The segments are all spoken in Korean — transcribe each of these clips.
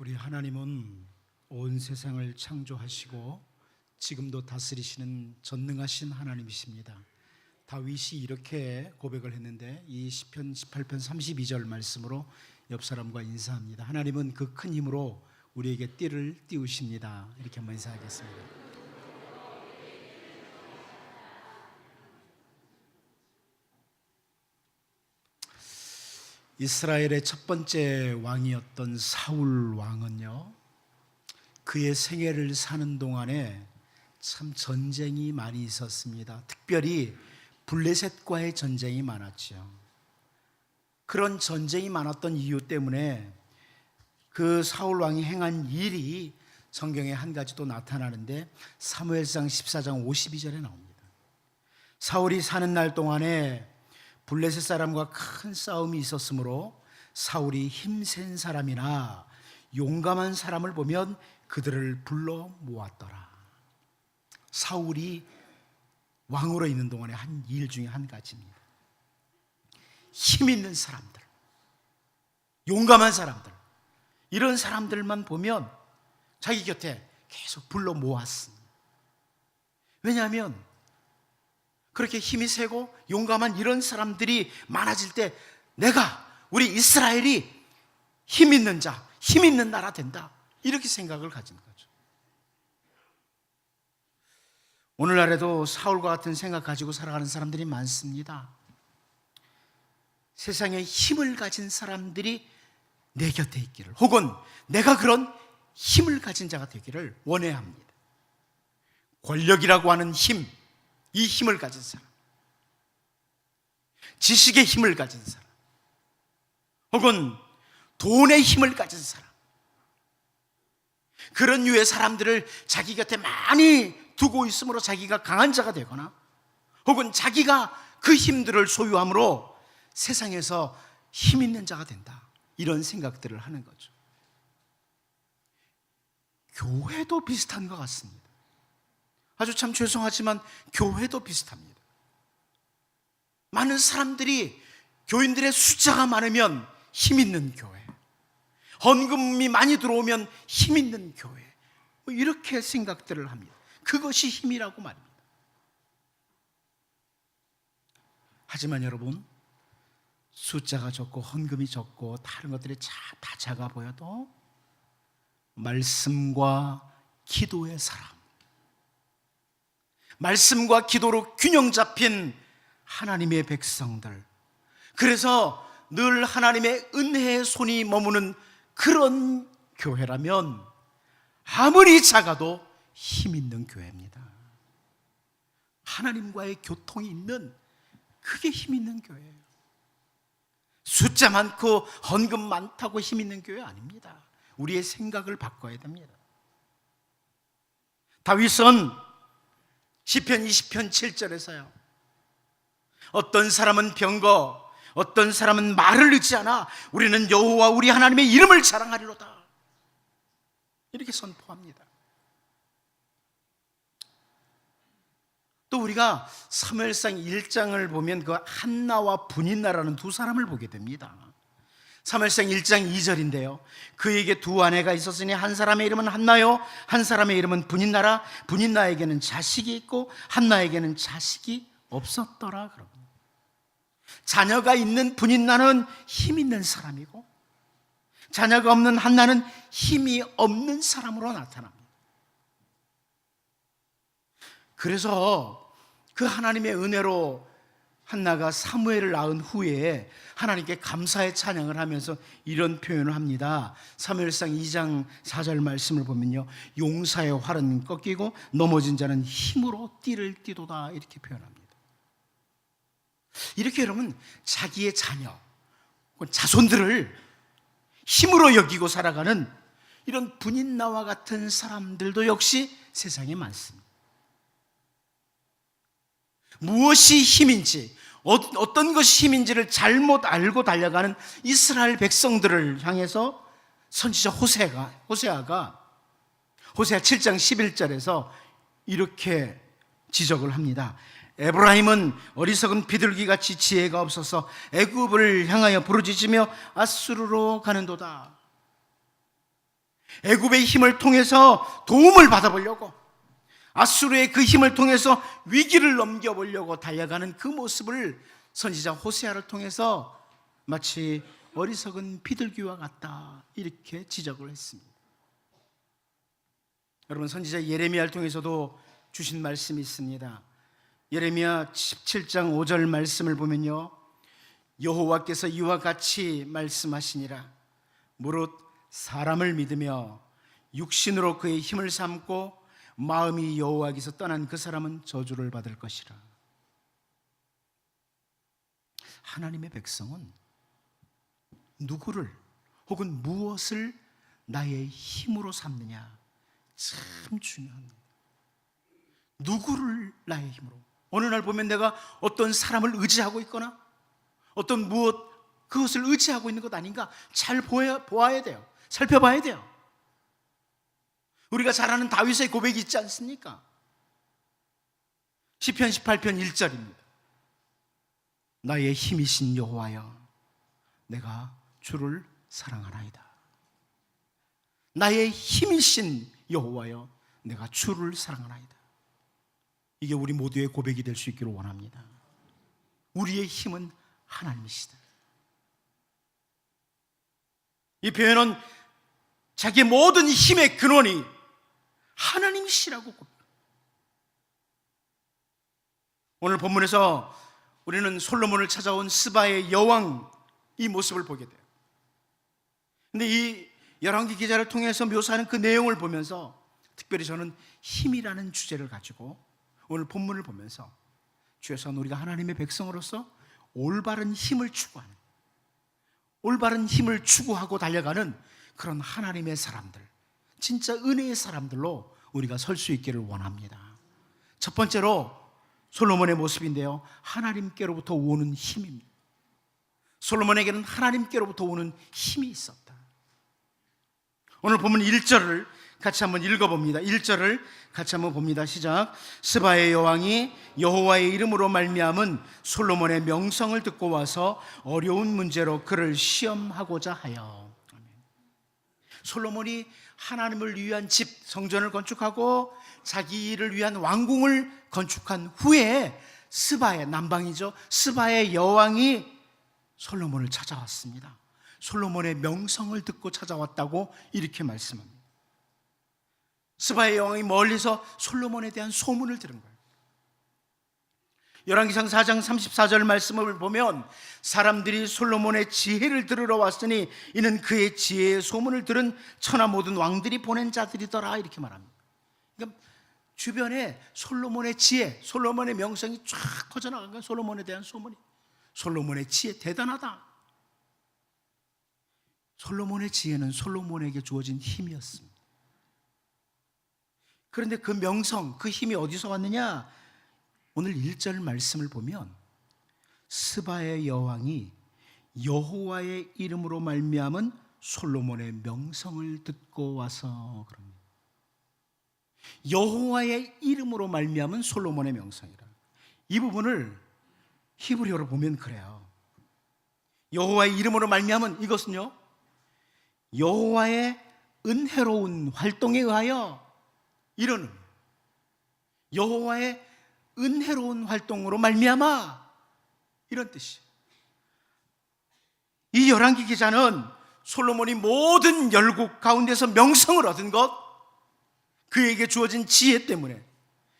우리 하나님은 온 세상을 창조하시고 지금도 다스리시는 전능하신 하나님이십니다. 다윗이 이렇게 고백을 했는데 이 시편 18편 32절 말씀으로 옆 사람과 인사합니다. 하나님은 그 큰 힘으로 우리에게 띠를 띄우십니다. 이렇게 한번 인사하겠습니다. 이스라엘의 첫 번째 왕이었던 사울 왕은요, 그의 생애를 사는 동안에 참 전쟁이 많이 있었습니다. 특별히 블레셋과의 전쟁이 많았죠. 그런 전쟁이 많았던 이유 때문에 그 사울 왕이 행한 일이 성경에 한 가지 또 나타나는데 사무엘상 14장 52절에 나옵니다. 사울이 사는 날 동안에 블레셋 사람과 큰 싸움이 있었으므로 사울이 힘센 사람이나 용감한 사람을 보면 그들을 불러 모았더라. 사울이 왕으로 있는 동안에 한 일 중에 한 가지입니다. 힘 있는 사람들, 용감한 사람들, 이런 사람들만 보면 자기 곁에 계속 불러 모았습니다. 왜냐하면 그렇게 힘이 세고 용감한 이런 사람들이 많아질 때 우리 이스라엘이 힘 있는 자, 힘 있는 나라 된다, 이렇게 생각을 가진 거죠. 오늘날에도 사울과 같은 생각 가지고 살아가는 사람들이 많습니다. 세상에 힘을 가진 사람들이 내 곁에 있기를, 혹은 내가 그런 힘을 가진 자가 되기를 원해야 합니다. 권력이라고 하는 힘, 이 힘을 가진 사람, 지식의 힘을 가진 사람, 혹은 돈의 힘을 가진 사람, 그런 류의 사람들을 자기 곁에 많이 두고 있으므로 자기가 강한 자가 되거나, 혹은 자기가 그 힘들을 소유함으로 세상에서 힘 있는 자가 된다, 이런 생각들을 하는 거죠. 교회도 비슷한 것 같습니다. 아주 참 죄송하지만 교회도 비슷합니다. 많은 사람들이 교인들의 숫자가 많으면 힘 있는 교회, 헌금이 많이 들어오면 힘 있는 교회, 이렇게 생각들을 합니다. 그것이 힘이라고 말입니다. 하지만 여러분, 숫자가 적고 헌금이 적고 다른 것들이 다 작아 보여도 말씀과 기도의 사람, 말씀과 기도로 균형 잡힌 하나님의 백성들, 그래서 늘 하나님의 은혜의 손이 머무는 그런 교회라면 아무리 작아도 힘 있는 교회입니다. 하나님과의 교통이 있는, 그게 힘 있는 교회예요. 숫자 많고 헌금 많다고 힘 있는 교회 아닙니다. 우리의 생각을 바꿔야 됩니다. 다윗은 시편 20편 7절에서요, 어떤 사람은 병거, 어떤 사람은 말을 잊지 않아 우리는 여호와 우리 하나님의 이름을 자랑하리로다, 이렇게 선포합니다. 또 우리가 사무엘상 1장을 보면 그 한나와 분인나라는 두 사람을 보게 됩니다. 사무엘상 1장 2절인데요, 그에게 두 아내가 있었으니 한 사람의 이름은 한나요, 한 사람의 이름은 분인나라. 분인나에게는 자식이 있고 한나에게는 자식이 없었더라. 그러고 자녀가 있는 분인나는 힘 있는 사람이고, 자녀가 없는 한나는 힘이 없는 사람으로 나타납니다. 그래서 그 하나님의 은혜로 한나가 사무엘을 낳은 후에 하나님께 감사의 찬양을 하면서 이런 표현을 합니다. 사무엘상 2장 4절 말씀을 보면요, 용사의 활은 꺾이고 넘어진 자는 힘으로 띠를 띠도다, 이렇게 표현합니다. 이렇게 여러분, 자기의 자녀, 자손들을 힘으로 여기고 살아가는 이런 분인나와 같은 사람들도 역시 세상에 많습니다. 무엇이 힘인지, 어떤 것이 힘인지를 잘못 알고 달려가는 이스라엘 백성들을 향해서 선지자 호세아가 호세아 7장 11절에서 이렇게 지적을 합니다. 에브라임은 어리석은 비둘기같이 지혜가 없어서 애굽을 향하여 부르짖으며 아수르로 가는도다. 애굽의 힘을 통해서 도움을 받아보려고, 아수르의 그 힘을 통해서 위기를 넘겨보려고 달려가는 그 모습을 선지자 호세아를 통해서 마치 어리석은 비둘기와 같다, 이렇게 지적을 했습니다. 여러분, 선지자 예레미야를 통해서도 주신 말씀이 있습니다. 예레미야 17장 5절 말씀을 보면요, 여호와께서 이와 같이 말씀하시니라. 무릇 사람을 믿으며 육신으로 그의 힘을 삼고 마음이 여호와께서 떠난 그 사람은 저주를 받을 것이라. 하나님의 백성은 누구를 혹은 무엇을 나의 힘으로 삼느냐, 참 중요합니다. 누구를 나의 힘으로. 어느 날 보면 내가 어떤 사람을 의지하고 있거나 어떤 그것을 의지하고 있는 것 아닌가 잘 보아야 돼요. 살펴봐야 돼요. 우리가 잘 아는 다윗의 고백이 있지 않습니까? 시편 18편 1절입니다. 나의 힘이신 여호와여, 내가 주를 사랑하나이다. 나의 힘이신 여호와여, 내가 주를 사랑하나이다. 이게 우리 모두의 고백이 될 수 있기를 원합니다. 우리의 힘은 하나님이시다. 이 표현은 자기의 모든 힘의 근원이 하나님이시라고 고백합니다. 오늘 본문에서 우리는 솔로몬을 찾아온 스바의 여왕, 이 모습을 보게 돼요. 근데 이 열왕기 기자를 통해서 묘사하는 그 내용을 보면서 특별히 저는 힘이라는 주제를 가지고 오늘 본문을 보면서 주여서 우리가 하나님의 백성으로서 올바른 힘을 추구하는, 올바른 힘을 추구하고 달려가는 그런 하나님의 사람들, 진짜 은혜의 사람들로 우리가 설 수 있기를 원합니다. 첫 번째로 솔로몬의 모습인데요, 하나님께로부터 오는 힘입니다. 솔로몬에게는 하나님께로부터 오는 힘이 있었다. 오늘 본문 1절을 같이 한번 읽어봅니다. 1절을 같이 한번 봅니다. 시작. 스바의 여왕이 여호와의 이름으로 말미암은 솔로몬의 명성을 듣고 와서 어려운 문제로 그를 시험하고자 하여. 솔로몬이 하나님을 위한 집, 성전을 건축하고 자기를 위한 왕궁을 건축한 후에 스바의, 남방이죠, 스바의 여왕이 솔로몬을 찾아왔습니다. 솔로몬의 명성을 듣고 찾아왔다고 이렇게 말씀합니다. 스바의 여왕이 멀리서 솔로몬에 대한 소문을 들은 거예요. 열왕기상 4장 34절 말씀을 보면 사람들이 솔로몬의 지혜를 들으러 왔으니 이는 그의 지혜의 소문을 들은 천하 모든 왕들이 보낸 자들이더라, 이렇게 말합니다. 그러니까 주변에 솔로몬의 지혜, 솔로몬의 명성이 쫙 퍼져나간 거예요. 솔로몬에 대한 소문이. 솔로몬의 지혜 대단하다. 솔로몬의 지혜는 솔로몬에게 주어진 힘이었습니다. 그런데 그 명성, 그 힘이 어디서 왔느냐? 오늘 1절 말씀을 보면 스바의 여왕이 여호와의 이름으로 말미암은 솔로몬의 명성을 듣고 와서 그럽니다. 여호와의 이름으로 말미암은 솔로몬의 명성이라. 이 부분을 히브리어로 보면 그래요. 여호와의 이름으로 말미암은, 이것은요, 여호와의 은혜로운 활동에 의하여 이르는, 여호와의 은혜로운 활동으로 말미암아, 이런 뜻이에요. 이 열왕기 기자는 솔로몬이 모든 열국 가운데서 명성을 얻은 것, 그에게 주어진 지혜 때문에.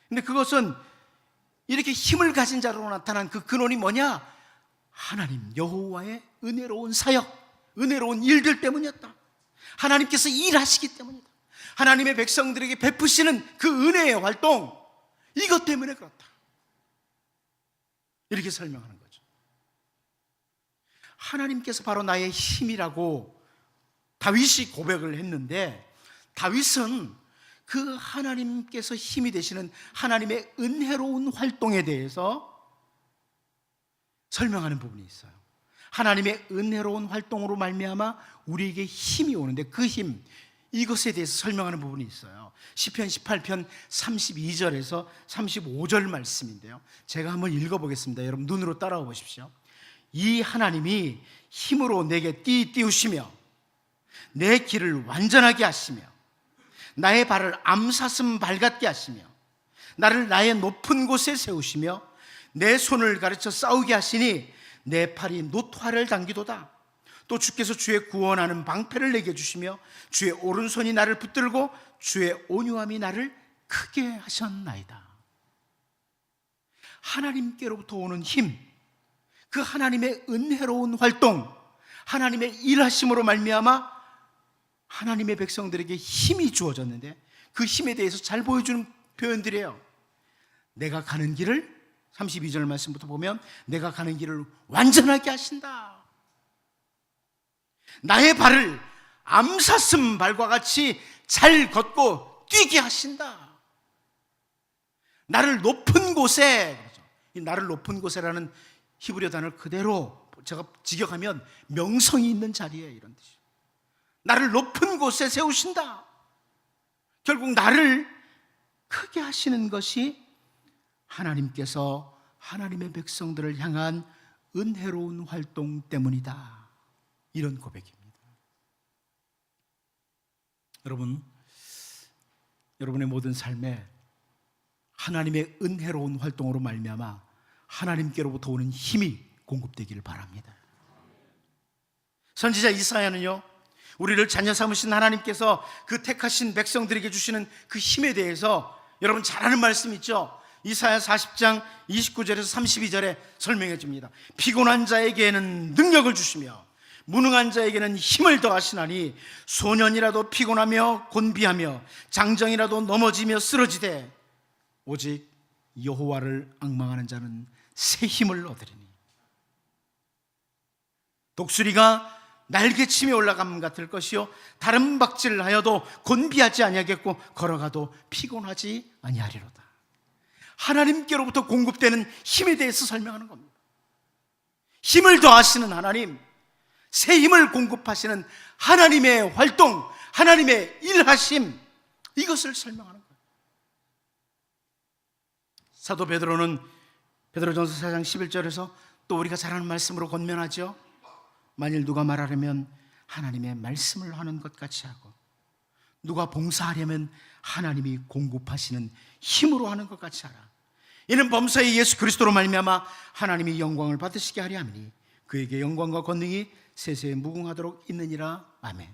근데 그것은 이렇게 힘을 가진 자로 나타난 그 근원이 뭐냐? 하나님 여호와의 은혜로운 사역, 은혜로운 일들 때문이었다. 하나님께서 일하시기 때문이다. 하나님의 백성들에게 베푸시는 그 은혜의 활동, 이것 때문에 그렇다, 이렇게 설명하는 거죠. 하나님께서 바로 나의 힘이라고 다윗이 고백을 했는데, 다윗은 그 하나님께서 힘이 되시는 하나님의 은혜로운 활동에 대해서 설명하는 부분이 있어요. 하나님의 은혜로운 활동으로 말미암아 우리에게 힘이 오는데, 그 힘, 이것에 대해서 설명하는 부분이 있어요. 시편 18편 32절에서 35절 말씀인데요, 제가 한번 읽어보겠습니다. 여러분 눈으로 따라와 보십시오. 이 하나님이 힘으로 내게 띠우시며 내 길을 완전하게 하시며 나의 발을 암사슴 발 같게 하시며 나를 나의 높은 곳에 세우시며 내 손을 가르쳐 싸우게 하시니 내 팔이 노토화를 당기도다. 또 주께서 주의 구원하는 방패를 내게 주시며 주의 오른손이 나를 붙들고 주의 온유함이 나를 크게 하셨나이다. 하나님께로부터 오는 힘, 그 하나님의 은혜로운 활동, 하나님의 일하심으로 말미암아 하나님의 백성들에게 힘이 주어졌는데, 그 힘에 대해서 잘 보여주는 표현들이에요. 내가 가는 길을, 32절 말씀부터 보면 내가 가는 길을 완전하게 하신다. 나의 발을 암사슴 발과 같이 잘 걷고 뛰게 하신다. 나를 높은 곳에, 이 나를 높은 곳에라는 히브리어 단어를 그대로 제가 직역하면 명성이 있는 자리에, 이런 뜻이에요. 나를 높은 곳에 세우신다. 결국 나를 크게 하시는 것이 하나님께서 하나님의 백성들을 향한 은혜로운 활동 때문이다. 이런 고백입니다. 여러분의 모든 삶에 하나님의 은혜로운 활동으로 말미암아 하나님께로부터 오는 힘이 공급되기를 바랍니다. 선지자 이사야는요, 우리를 자녀 삼으신 하나님께서 그 택하신 백성들에게 주시는 그 힘에 대해서 여러분 잘 아는 말씀 있죠? 이사야 40장 29절에서 32절에 설명해 줍니다. 피곤한 자에게는 능력을 주시며 무능한 자에게는 힘을 더하시나니 소년이라도 피곤하며 곤비하며 장정이라도 넘어지며 쓰러지되 오직 여호와를 앙망하는 자는 새 힘을 얻으리니 독수리가 날개치며 올라감 같을 것이요 다른 박질을 하여도 곤비하지 아니하겠고 걸어가도 피곤하지 아니하리로다. 하나님께로부터 공급되는 힘에 대해서 설명하는 겁니다. 힘을 더하시는 하나님, 새 힘을 공급하시는 하나님의 활동, 하나님의 일하심, 이것을 설명하는 거예요. 사도 베드로는 베드로전서 4장 11절에서 또 우리가 잘 아는 말씀으로 권면하죠. 만일 누가 말하려면 하나님의 말씀을 하는 것 같이 하고 누가 봉사하려면 하나님이 공급하시는 힘으로 하는 것 같이 하라. 이는 범사의 예수 그리스도로 말미암아 하나님이 영광을 받으시게 하려 함이니 그에게 영광과 권능이 세세에 무궁하도록 있느니라. 아멘.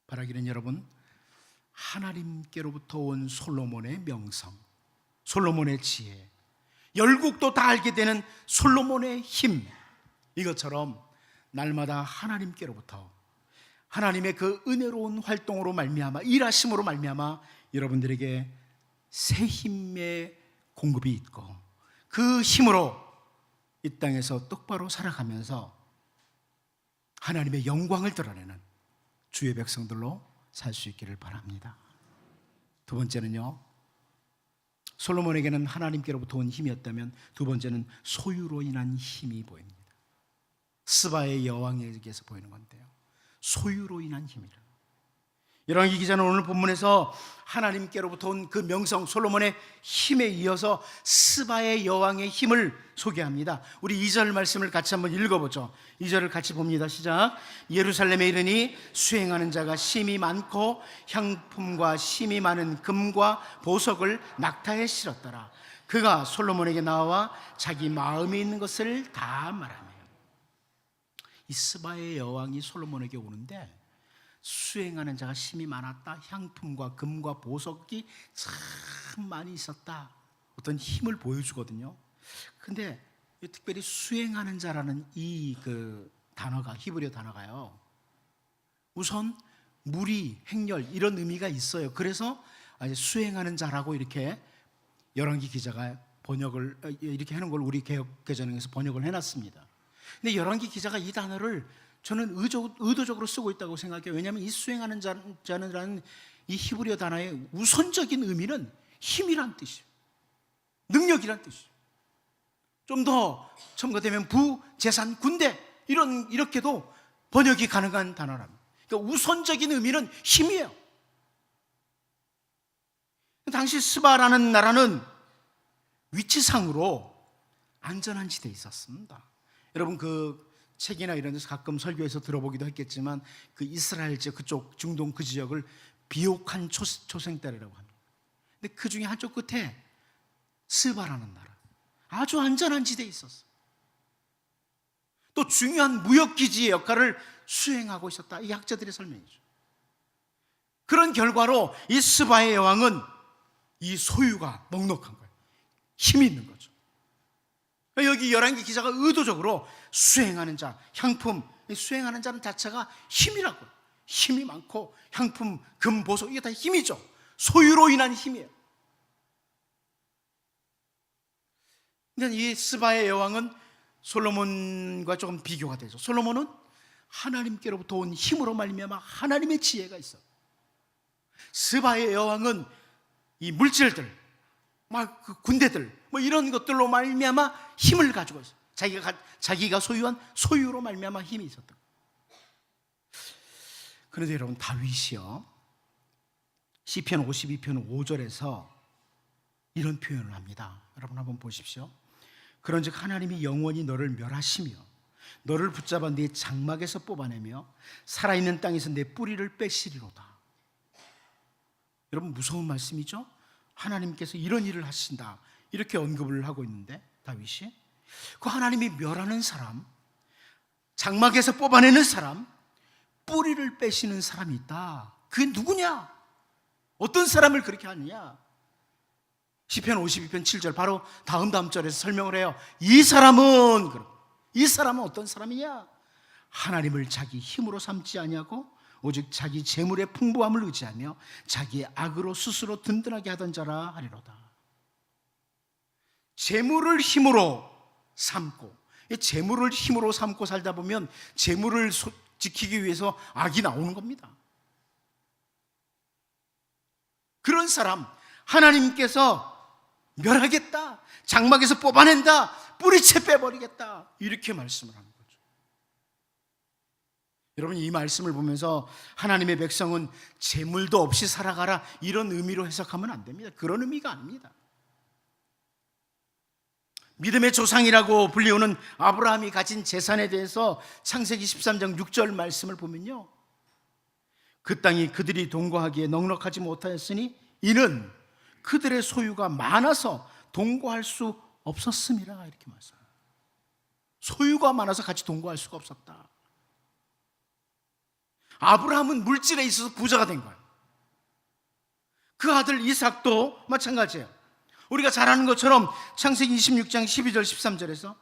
바라기는 여러분, 하나님께로부터 온 솔로몬의 명성, 솔로몬의 지혜, 열국도 다 알게 되는 솔로몬의 힘, 이것처럼 날마다 하나님께로부터 하나님의 그 은혜로운 활동으로 말미암아, 일하심으로 말미암아 여러분들에게 새 힘의 공급이 있고 그 힘으로 이 땅에서 똑바로 살아가면서 하나님의 영광을 드러내는 주의 백성들로 살 수 있기를 바랍니다. 두 번째는요, 솔로몬에게는 하나님께로부터 온 힘이었다면 두 번째는 소유로 인한 힘이 보입니다. 스바의 여왕에게서 보이는 건데요, 소유로 인한 힘이라. 열왕기 기자는 오늘 본문에서 하나님께로부터 온 그 명성 솔로몬의 힘에 이어서 스바의 여왕의 힘을 소개합니다. 우리 2절 말씀을 같이 한번 읽어보죠. 2절을 같이 봅니다. 시작. 예루살렘에 이르니 수행하는 자가 심이 많고 향품과 심이 많은 금과 보석을 낙타에 실었더라. 그가 솔로몬에게 나와 자기 마음에 있는 것을 다 말하며. 이 스바의 여왕이 솔로몬에게 오는데 수행하는 자가 심이 많았다, 향품과 금과 보석이 참 많이 있었다, 어떤 힘을 보여주거든요. 근데 특별히 수행하는 자라는 이 단어가, 히브리어 단어가요, 우선 무리, 행렬 이런 의미가 있어요. 그래서 수행하는 자라고 이렇게 열왕기 기자가 번역을 이렇게 하는 걸 우리 개혁개정에서 번역을 해놨습니다. 근데 열왕기 기자가 이 단어를 저는 의도적으로 쓰고 있다고 생각해요. 왜냐하면 이 수행하는 자는 이 히브리어 단어의 우선적인 의미는 힘이란 뜻이에요. 능력이란 뜻이에요. 좀 더 첨가되면 부, 재산, 군대 이렇게도 번역이 가능한 단어랍니다. 그러니까 우선적인 의미는 힘이에요. 당시 스바라는 나라는 위치상으로 안전한 지대에 있었습니다. 여러분 책이나 이런 데서 가끔 설교에서 들어보기도 했겠지만 그 이스라엘 지역, 그쪽 중동 그 지역을 비옥한 초생딸이라고 합니다. 근데 그 중에 한쪽 끝에 스바라는 나라, 아주 안전한 지대에 있었어. 또 중요한 무역기지의 역할을 수행하고 있었다. 이 학자들의 설명이죠. 그런 결과로 이 스바의 여왕은 이 소유가 넉넉한 거예요. 힘이 있는 거죠. 여기 열왕기 기자가 의도적으로 수행하는 자, 향품, 수행하는 자는 자체가 힘이라고. 힘이 많고 향품, 금, 보석, 이게 다 힘이죠. 소유로 인한 힘이에요. 근데 이 스바의 여왕은 솔로몬과 조금 비교가 되죠. 솔로몬은 하나님께로부터 온 힘으로 말미암아 하나님의 지혜가 있어. 스바의 여왕은 이 물질들, 막 그 군대들, 뭐 이런 것들로 말미암아 힘을 가지고 있어. 자기가 소유한 소유로 말미암아 힘이 있었다. 그런데 여러분, 다윗이요, 시편 52편 5절에서 이런 표현을 합니다. 여러분 한번 보십시오. 그런즉 하나님이 영원히 너를 멸하시며 너를 붙잡아 네 장막에서 뽑아내며 살아있는 땅에서 내 뿌리를 빼시리로다. 여러분, 무서운 말씀이죠? 하나님께서 이런 일을 하신다, 이렇게 언급을 하고 있는데, 다윗이 그 하나님이 멸하는 사람, 장막에서 뽑아내는 사람, 뿌리를 빼시는 사람이 있다. 그게 누구냐? 어떤 사람을 그렇게 하느냐? 시편 52편 7절 바로 다음 절에서 설명을 해요. 이 사람은 어떤 사람이냐? 하나님을 자기 힘으로 삼지 아니하고 오직 자기 재물의 풍부함을 의지하며 자기의 악으로 스스로 든든하게 하던 자라 하리로다. 재물을 힘으로 삼고, 재물을 힘으로 삼고 살다 보면 재물을 지키기 위해서 악이 나오는 겁니다. 그런 사람 하나님께서 멸하겠다, 장막에서 뽑아낸다, 뿌리채 빼버리겠다, 이렇게 말씀을 하는 거죠. 여러분, 이 말씀을 보면서 하나님의 백성은 재물도 없이 살아가라, 이런 의미로 해석하면 안 됩니다. 그런 의미가 아닙니다. 믿음의 조상이라고 불리우는 아브라함이 가진 재산에 대해서 창세기 13장 6절 말씀을 보면요, 그 땅이 그들이 동거하기에 넉넉하지 못하였으니 이는 그들의 소유가 많아서 동거할 수 없었음이라, 이렇게 말씀합니다. 소유가 많아서 같이 동거할 수가 없었다. 아브라함은 물질에 있어서 부자가 된 거예요. 그 아들 이삭도 마찬가지예요. 우리가 잘 아는 것처럼 창세기 26장 12절 13절에서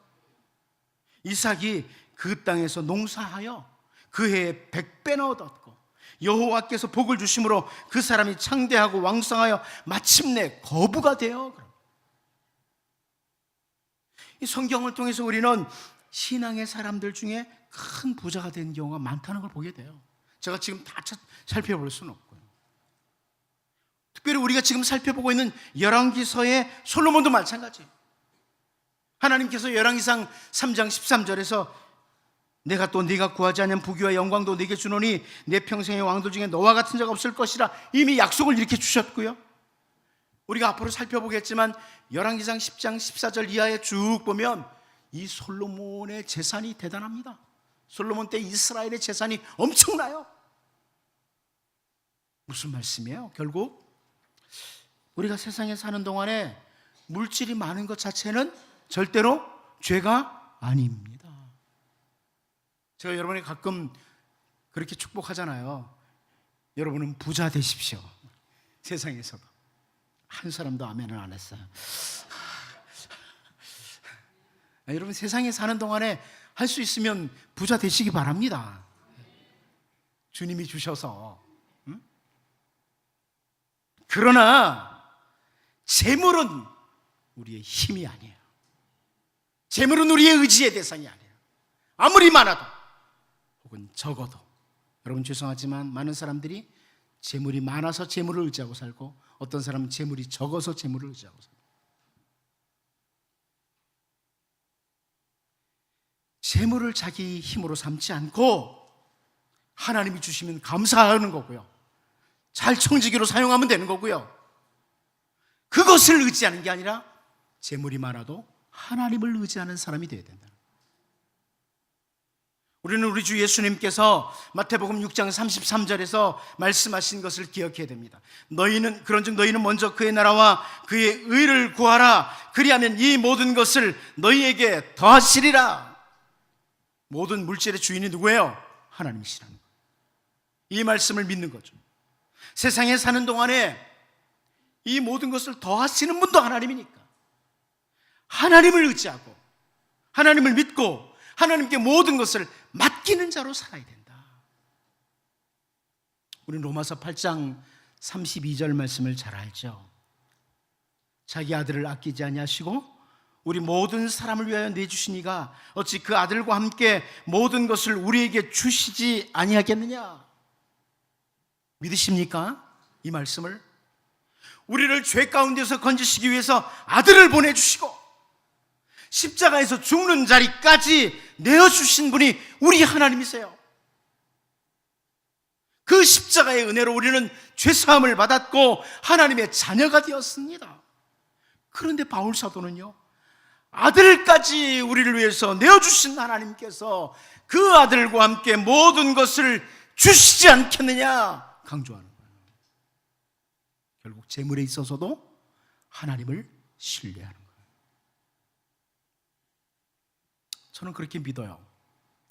이삭이 그 땅에서 농사하여 그 해에 100배나 얻었고 여호와께서 복을 주심으로 그 사람이 창대하고 왕성하여 마침내 거부가 되어. 이 성경을 통해서 우리는 신앙의 사람들 중에 큰 부자가 된 경우가 많다는 걸 보게 돼요. 제가 지금 다 살펴볼 수는 없고요. 특별히 우리가 지금 살펴보고 있는 열왕기서의 솔로몬도 마찬가지예요. 하나님께서 열왕기상 3장 13절에서 내가 또 네가 구하지 않은 부귀와 영광도 네게 주노니 내 평생의 왕들 중에 너와 같은 자가 없을 것이라, 이미 약속을 이렇게 주셨고요. 우리가 앞으로 살펴보겠지만 열왕기상 10장 14절 이하에 쭉 보면 이 솔로몬의 재산이 대단합니다. 솔로몬 때 이스라엘의 재산이 엄청나요. 무슨 말씀이에요? 결국 우리가 세상에 사는 동안에 물질이 많은 것 자체는 절대로 죄가 아닙니다. 제가 여러분이 가끔 그렇게 축복하잖아요. 여러분은 부자 되십시오. 세상에서도. 한 사람도 아멘을 안 했어요. 여러분, 세상에 사는 동안에 할 수 있으면 부자 되시기 바랍니다. 주님이 주셔서. 그러나 재물은 우리의 힘이 아니에요. 재물은 우리의 의지의 대상이 아니에요. 아무리 많아도 혹은 적어도. 여러분, 죄송하지만 많은 사람들이 재물이 많아서 재물을 의지하고 살고, 어떤 사람은 재물이 적어서 재물을 의지하고 살고. 재물을 자기 힘으로 삼지 않고 하나님이 주시면 감사하는 거고요, 잘 청지기로 사용하면 되는 거고요, 그것을 의지하는 게 아니라 재물이 많아도 하나님을 의지하는 사람이 되어야 된다. 우리는 우리 주 예수님께서 마태복음 6장 33절에서 말씀하신 것을 기억해야 됩니다. 그런즉 너희는 먼저 그의 나라와 그의 의를 구하라. 그리하면 이 모든 것을 너희에게 더하시리라. 모든 물질의 주인이 누구예요? 하나님이시라는 거예요. 이 말씀을 믿는 거죠. 세상에 사는 동안에 이 모든 것을 더하시는 분도 하나님이니까 하나님을 의지하고 하나님을 믿고 하나님께 모든 것을 맡기는 자로 살아야 된다. 우리는 로마서 8장 32절 말씀을 잘 알죠. 자기 아들을 아끼지 아니하시고 우리 모든 사람을 위하여 내주시니가 어찌 그 아들과 함께 모든 것을 우리에게 주시지 아니하겠느냐. 믿으십니까? 이 말씀을. 우리를 죄 가운데서 건지시기 위해서 아들을 보내주시고 십자가에서 죽는 자리까지 내어주신 분이 우리 하나님이세요. 그 십자가의 은혜로 우리는 죄사함을 받았고 하나님의 자녀가 되었습니다. 그런데 바울 사도는요, 아들까지 우리를 위해서 내어주신 하나님께서 그 아들과 함께 모든 것을 주시지 않겠느냐 강조하는 거예요. 결국 재물에 있어서도 하나님을 신뢰하는 거예요. 저는 그렇게 믿어요.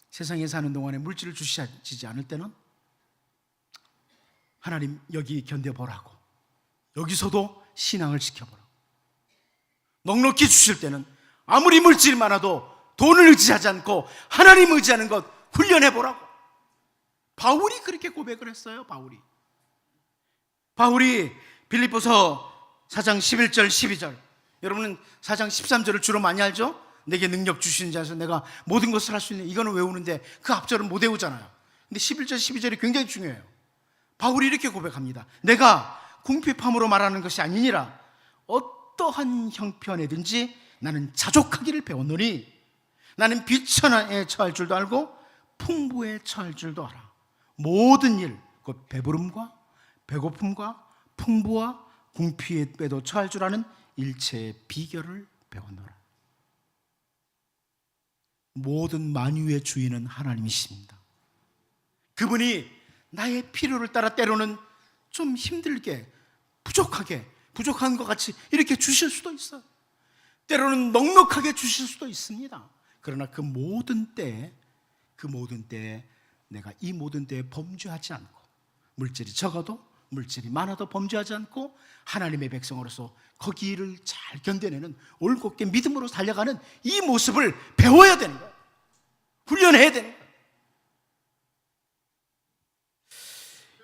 세상에 사는 동안에 물질을 주시지 않을 때는 하나님 여기 견뎌보라고, 여기서도 신앙을 지켜보라고, 넉넉히 주실 때는 아무리 물질이 많아도 돈을 의지하지 않고 하나님 의지하는 것 훈련해보라고. 바울이 그렇게 고백을 했어요. 바울이 빌립보서 4장 11절 12절, 여러분은 4장 13절을 주로 많이 알죠? 내게 능력 주시는 자에서 내가 모든 것을 할 수 있는, 이거는 외우는데 그 앞절은 못 외우잖아요. 근데 11절 12절이 굉장히 중요해요. 바울이 이렇게 고백합니다. 내가 궁핍함으로 말하는 것이 아니니라. 어떠한 형편에든지 나는 자족하기를 배웠노니 나는 비천에 처할 줄도 알고 풍부에 처할 줄도 알아. 모든 일, 곧 배부름과 배고픔과 풍부와 궁핍에도 처할 줄 아는 일체의 비결을 배웠노라. 모든 만유의 주인은 하나님이십니다. 그분이 나의 필요를 따라 때로는 좀 힘들게, 부족한 것 같이 이렇게 주실 수도 있어요. 때로는 넉넉하게 주실 수도 있습니다. 그러나 그 모든 때에 내가 이 모든 때에 범죄하지 않고, 물질이 적어도 물질이 많아도 범죄하지 않고 하나님의 백성으로서 거기를 잘 견뎌내는 올곧게 믿음으로 달려가는 이 모습을 배워야 되는 거예요. 훈련해야 되는 거예요.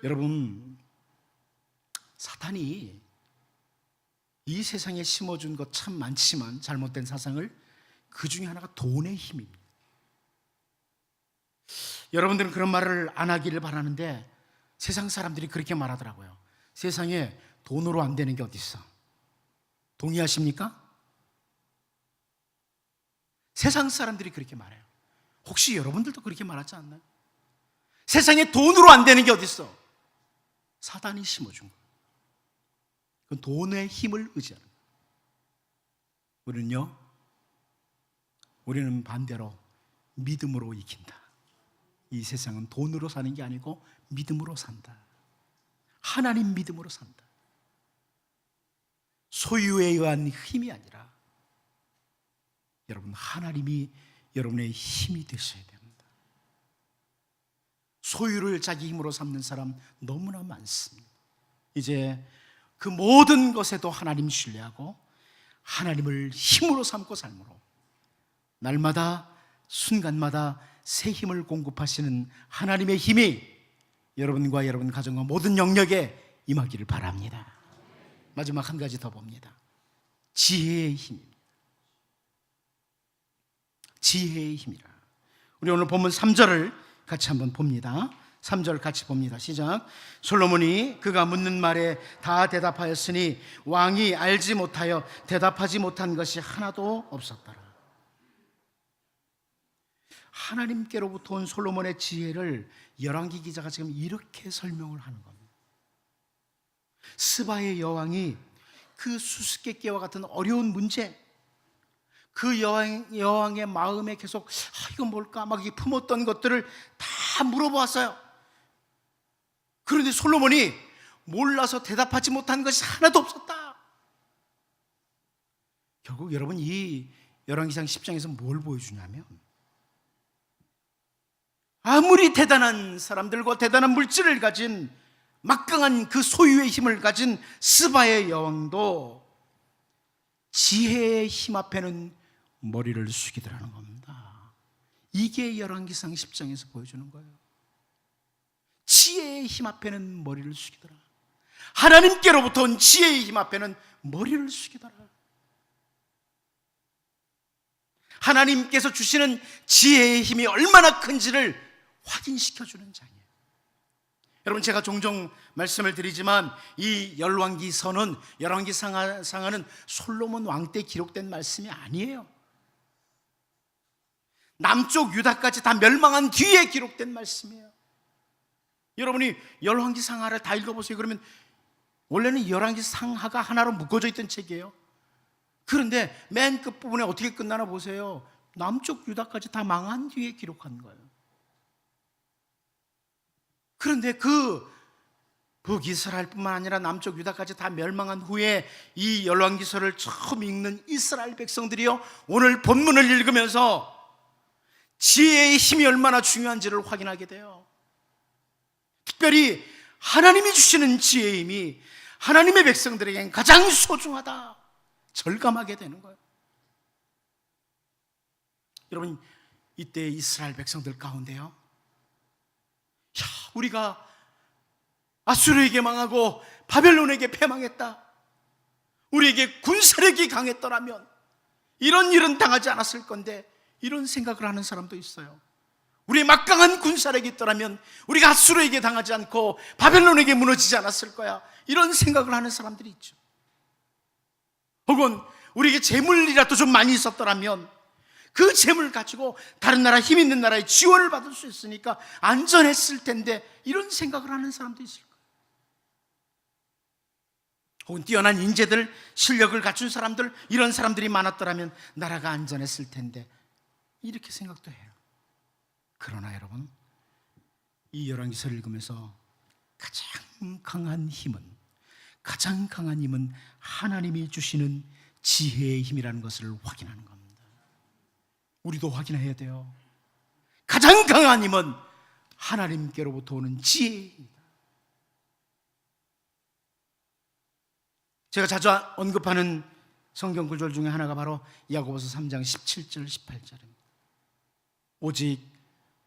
여러분, 사탄이 이 세상에 심어준 것 참 많지만 잘못된 사상을, 그 중에 하나가 돈의 힘입니다. 여러분들은 그런 말을 안 하기를 바라는데 세상 사람들이 그렇게 말하더라고요. 세상에 돈으로 안 되는 게 어디 있어? 동의하십니까? 세상 사람들이 그렇게 말해요. 혹시 여러분들도 그렇게 말하지 않나요? 세상에 돈으로 안 되는 게 어디 있어? 사단이 심어준 거예요. 그건 돈의 힘을 의지하는 거예요. 우리는 반대로 믿음으로 이긴다. 이 세상은 돈으로 사는 게 아니고 믿음으로 산다. 하나님 믿음으로 산다. 소유에 의한 힘이 아니라 여러분, 하나님이 여러분의 힘이 되셔야 됩니다. 소유를 자기 힘으로 삼는 사람 너무나 많습니다. 이제 그 모든 것에도 하나님 신뢰하고 하나님을 힘으로 삼고 삶으로 날마다 순간마다 새 힘을 공급하시는 하나님의 힘이 여러분과 여러분 가정과 모든 영역에 임하기를 바랍니다. 마지막 한 가지 더 봅니다. 지혜의 힘입니다. 지혜의 힘이라. 우리 오늘 본문 3절을 같이 한번 봅니다. 3절 같이 봅니다. 시작. 솔로몬이 그가 묻는 말에 다 대답하였으니 왕이 알지 못하여 대답하지 못한 것이 하나도 없었더라. 하나님께로부터 온 솔로몬의 지혜를 열왕기 기자가 지금 이렇게 설명을 하는 겁니다. 스바의 여왕이 그 수수께끼와 같은 어려운 문제, 그 여왕의 마음에 계속 이건 뭘까 막 품었던 것들을 다 물어보았어요. 그런데 솔로몬이 몰라서 대답하지 못한 것이 하나도 없었다. 결국 여러분, 이 열왕기상 10장에서 뭘 보여주냐면, 아무리 대단한 사람들과 대단한 물질을 가진 막강한 그 소유의 힘을 가진 스바의 여왕도 지혜의 힘 앞에는 머리를 숙이더라는 겁니다. 이게 열왕기상 10장에서 보여주는 거예요. 지혜의 힘 앞에는 머리를 숙이더라. 하나님께로부터 온 지혜의 힘 앞에는 머리를 숙이더라. 하나님께서 주시는 지혜의 힘이 얼마나 큰지를 확인시켜주는 장이에요. 여러분, 제가 종종 말씀을 드리지만 이 열왕기서는, 열왕기상하는 솔로몬 왕 때 기록된 말씀이 아니에요. 남쪽 유다까지 다 멸망한 뒤에 기록된 말씀이에요. 여러분이 열왕기상하를 다 읽어보세요. 그러면 원래는 열왕기상하가 하나로 묶어져 있던 책이에요. 그런데 맨 끝부분에 어떻게 끝나나 보세요. 남쪽 유다까지 다 망한 뒤에 기록한 거예요. 그런데 그 북이스라엘뿐만 아니라 남쪽 유다까지 다 멸망한 후에 이 열왕기서를 처음 읽는 이스라엘 백성들이요, 오늘 본문을 읽으면서 지혜의 힘이 얼마나 중요한지를 확인하게 돼요. 특별히 하나님이 주시는 지혜의 힘이 하나님의 백성들에겐 가장 소중하다, 절감하게 되는 거예요. 여러분, 이때 이스라엘 백성들 가운데요, 우리가 아수르에게 망하고 바벨론에게 패망했다, 우리에게 군사력이 강했더라면 이런 일은 당하지 않았을 건데, 이런 생각을 하는 사람도 있어요. 우리의 막강한 군사력이 있더라면 우리가 아수르에게 당하지 않고 바벨론에게 무너지지 않았을 거야, 이런 생각을 하는 사람들이 있죠. 혹은 우리에게 재물이라도 좀 많이 있었더라면 그 재물 가지고 다른 나라, 힘 있는 나라의 지원을 받을 수 있으니까 안전했을 텐데, 이런 생각을 하는 사람도 있을 거예요. 혹은 뛰어난 인재들, 실력을 갖춘 사람들, 이런 사람들이 많았더라면 나라가 안전했을 텐데, 이렇게 생각도 해요. 그러나 여러분, 이 열왕기서를 읽으면서 가장 강한 힘은 하나님이 주시는 지혜의 힘이라는 것을 확인하는 겁니다. 우리도 확인해야 돼요. 가장 강한 힘은 하나님께로부터 오는 지혜입니다. 제가 자주 언급하는 성경 구절 중에 하나가 바로 야고보서 3장 17절 18절입니다. 오직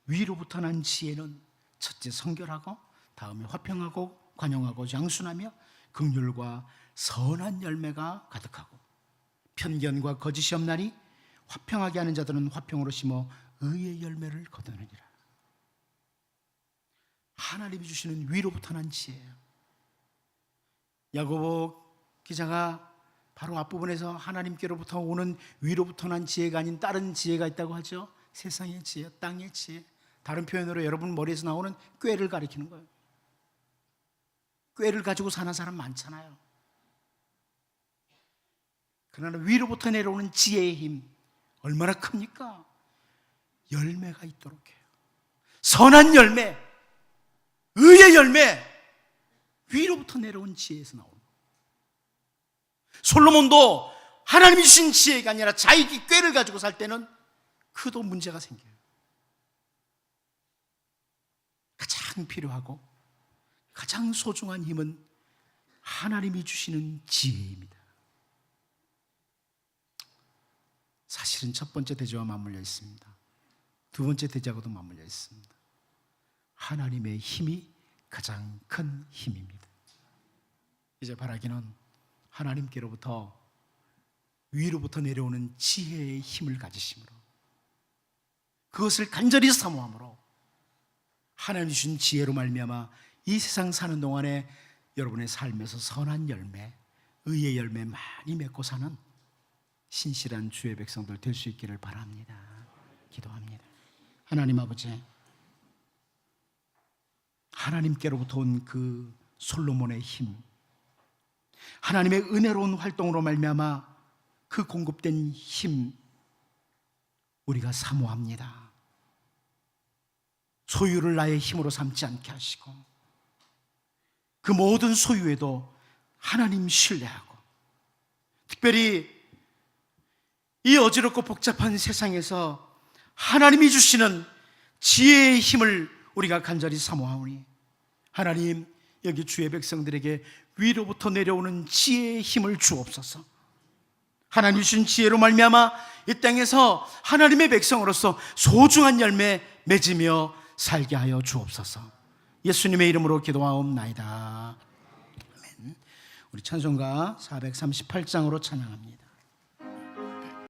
위로부터 난 지혜는 첫째 성결하고, 다음에 화평하고 관용하고 양순하며 긍휼과 선한 열매가 가득하고, 편견과 거짓이 없나니 화평하게 하는 자들은 화평으로 심어 의의 열매를 거두느니라. 하나님이 주시는 위로부터 난 지혜예요. 야고보 기자가 바로 앞부분에서 하나님께로부터 오는 위로부터 난 지혜가 아닌 다른 지혜가 있다고 하죠. 세상의 지혜, 땅의 지혜, 다른 표현으로 여러분 머리에서 나오는 꾀를 가리키는 거예요. 꾀를 가지고 사는 사람 많잖아요. 그러나 위로부터 내려오는 지혜의 힘 얼마나 큽니까? 열매가 있도록 해요. 선한 열매, 의의 열매, 위로부터 내려온 지혜에서 나오는 거예요. 솔로몬도 하나님이 주신 지혜가 아니라 자기 꾀를 가지고 살 때는 그도 문제가 생겨요. 가장 필요하고 가장 소중한 힘은 하나님이 주시는 지혜입니다. 사실은 첫 번째 대제와 맞물려 있습니다. 두 번째 대제하고도 맞물려 있습니다. 하나님의 힘이 가장 큰 힘입니다. 이제 바라기는 하나님께로부터 위로부터 내려오는 지혜의 힘을 가지심으로, 그것을 간절히 사모함으로 하나님 주신 지혜로 말미암아 이 세상 사는 동안에 여러분의 삶에서 선한 열매, 의의 열매 많이 맺고 사는 신실한 주의 백성들 될 수 있기를 바랍니다. 기도합니다. 하나님 아버지, 하나님께로부터 온 그 솔로몬의 힘, 하나님의 은혜로운 활동으로 말미암아 그 공급된 힘, 우리가 사모합니다. 소유를 나의 힘으로 삼지 않게 하시고 그 모든 소유에도 하나님 신뢰하고, 특별히 이 어지럽고 복잡한 세상에서 하나님이 주시는 지혜의 힘을 우리가 간절히 사모하오니 하나님, 여기 주의 백성들에게 위로부터 내려오는 지혜의 힘을 주옵소서. 하나님 주신 지혜로 말미암아 이 땅에서 하나님의 백성으로서 소중한 열매 맺으며 살게 하여 주옵소서. 예수님의 이름으로 기도하옵나이다. 아멘. 우리 찬송가 438장으로 찬양합니다.